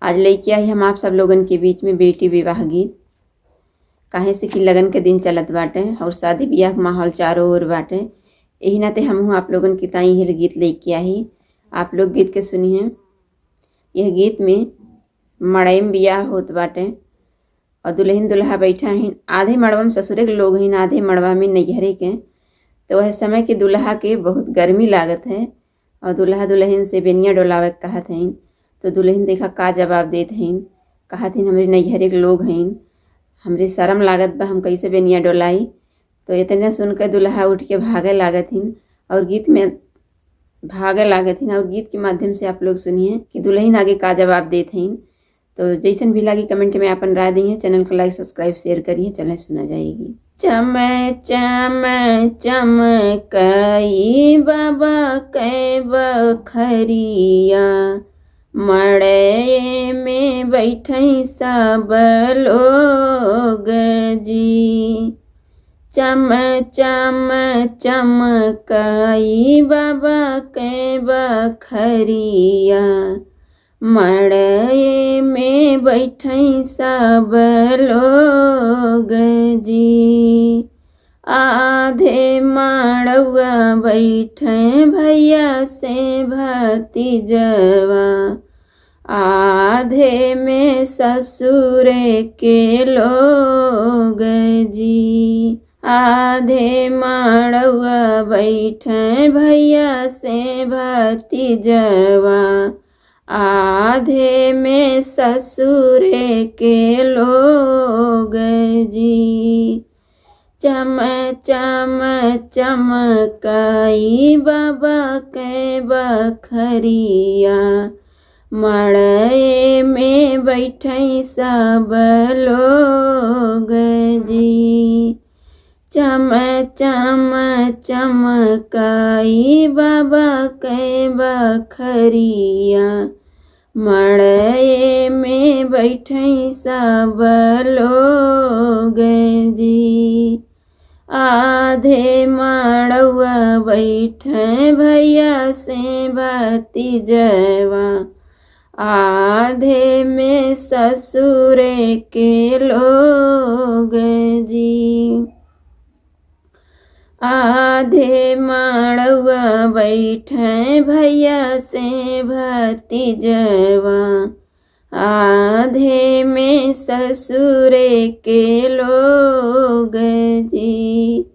आज लेके आई हम आप सब लोगन के बीच में बेटी विवाह गीत। काहे से कि लगन के दिन चलत बाटे और शादी ब्याह के माहौल चारों ओर बाटे। यही नाते हमहू आप लोगन की ताई यह गीत लेके आई। आप लोग गीत के सुनिए। यह गीत में मड़ई में बियाह होत बाटे और दुल्हन दुल्हा बैठा हैं। आधे मड़वा में ससुरे के लोग हैं, आधे मड़वा में नैहरे के। तो वह समय के दुल्हा के बहुत गर्मी लागत है और दुल्हा दुल्हन से बेनिया डोलावे कहत हैं। तो दुल्हन देखा का जवाब देत हैं, कहत हैं हमारे नैहरे के लोग हैं, हमरे शर्म लागत बा, हम कैसे बेनिया डोलाई। तो इतना सुनकर दुल्हा उठ के भागे लागत हैं और गीत में भागे लागत हैं। और गीत के माध्यम से आप लोग सुनिए कि दुल्हन आगे का जवाब देते हैं। तो जैसन भी लगी कमेंट में अपन राय दी है। चैनल को लाइक सब्सक्राइब शेयर करिए। चलें सुना जाएगी। चम चम चमकई बाबा कै बखरिया, मड़े में बैठई सब लोग जी। चम चम चमकई बाबा कै बखरिया, मड़े में बैठई सब लोग जी। आधे मड़ुआ बैठे भैया से भतीजवा, आधे में ससुरे के लोग जी। आधे मड़ुआ बैठे भैया से भतीजवा, आधे में ससुरे के लोग जी। चम चम चमकई बाबा कै बखरिया, मड़े में बैठई सब लोग जी। चम चम चमकई बाबा कै बखरिया, मड़े में बैठई सब लोग जी। आधे मड़ुआ बैठे भैया से भतीजवा, आधे में ससुरे के लोग जी। आधे मड़ुआ बैठे भैया से भतीजवा, आधे में ससुरे के लोग जी।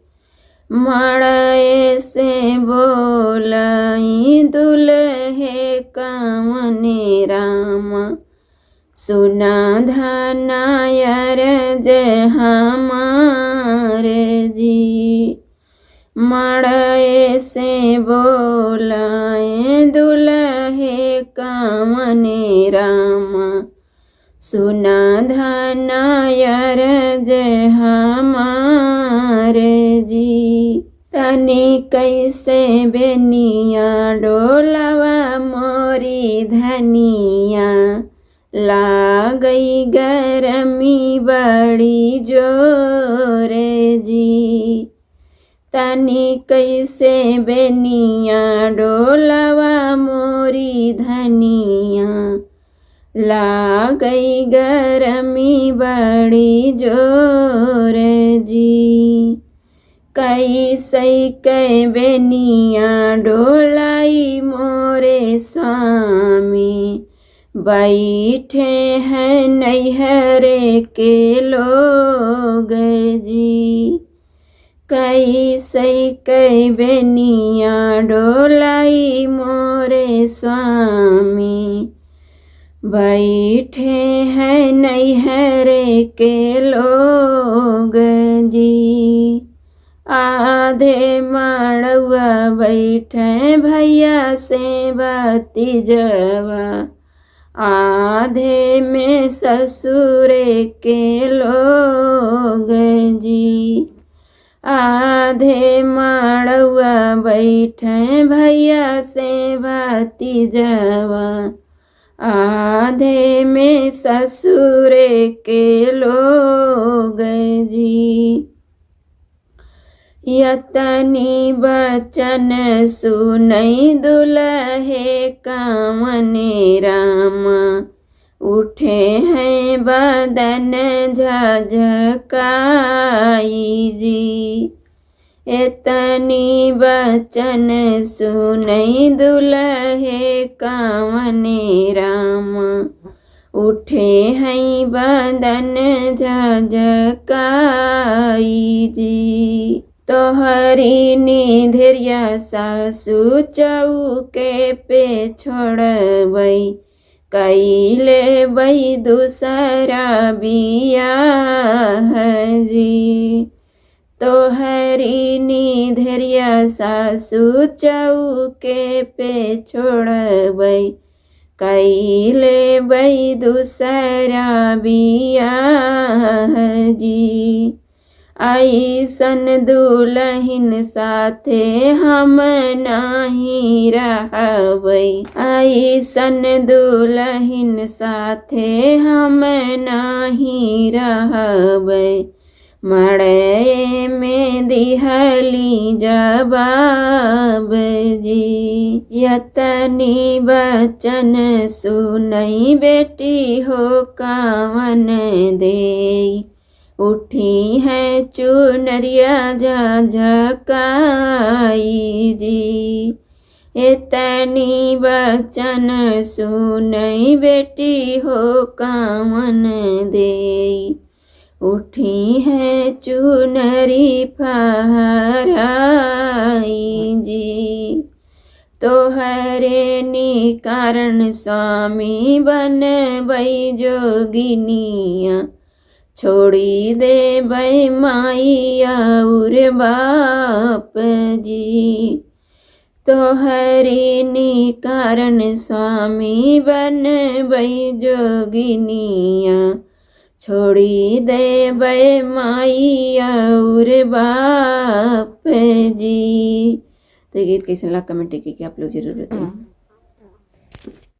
मड़े से बोलाई दुल्हे कवने रामा, सुना धनायर जय हमारे जी। मड़े से बोलाए दुल्हे कवने रामा, सुना धनायर जय हमारे जी। तनी कैसे बेनिया डोलावा मोरी धनिया, लागई गरमी बड़ी जोरे जी। तनी कैसे बेनिया डोलावा मोरी धनिया, लागई गरमी बड़ी जोर जी। कैसे कै बेनिया डोलाई मोरे स्वामी, बैठे हैं नैहरे के लोग जी। कैसे कै बेनिया डोलाई मोरे स्वामी, बैठे हैं नैहरे के लोग जी। आधे मड़ुआ बैठे भैया से भतीजवा, आधे में ससुरे के लोग जी। आधे मड़ुआ बैठे भैया से भतीजवा, आधे में ससुरे के लोग जी। यतनी बचन सुनई दुल्हे कवने रामा, उठे हैं बदन झझकाई जी। एतनी बचन सुनई दुल्हे कावने राम। उठे हैं बदन झझकाई जी। तोहरी निधिरिया सासु चौके पे छोड़बई कैले बई दूसरा बियाह जी। तोहरी निधिरिया सासु चौके पे छोड़बई कैले बई दूसरा बियाह जी। ऐसन दुल्हन साथे हम नाही रहबै। ऐसन दुल्हन साथे हम नाही रहबै। मड़े में दिहली जवाब जी। यतनी बचन सुनई बेटी हो कावन देई। उठी है चुनरिया झझकाई जी। एतनी बचन सुनई बेटी हो कावन देई। उठी है चुनरी फहराई जी। तोहरे निकारण स्वामी बनबई जोगिनिया। छोड़ी दे बई माई और बाप जी। तोहरी निकारण स्वामी बनबई जोगिनिया। छोड़ी दे बई माई और बाप जी। तो ये गीत कैसे लगा कमेंट करके आप लोग जरूर बताएं।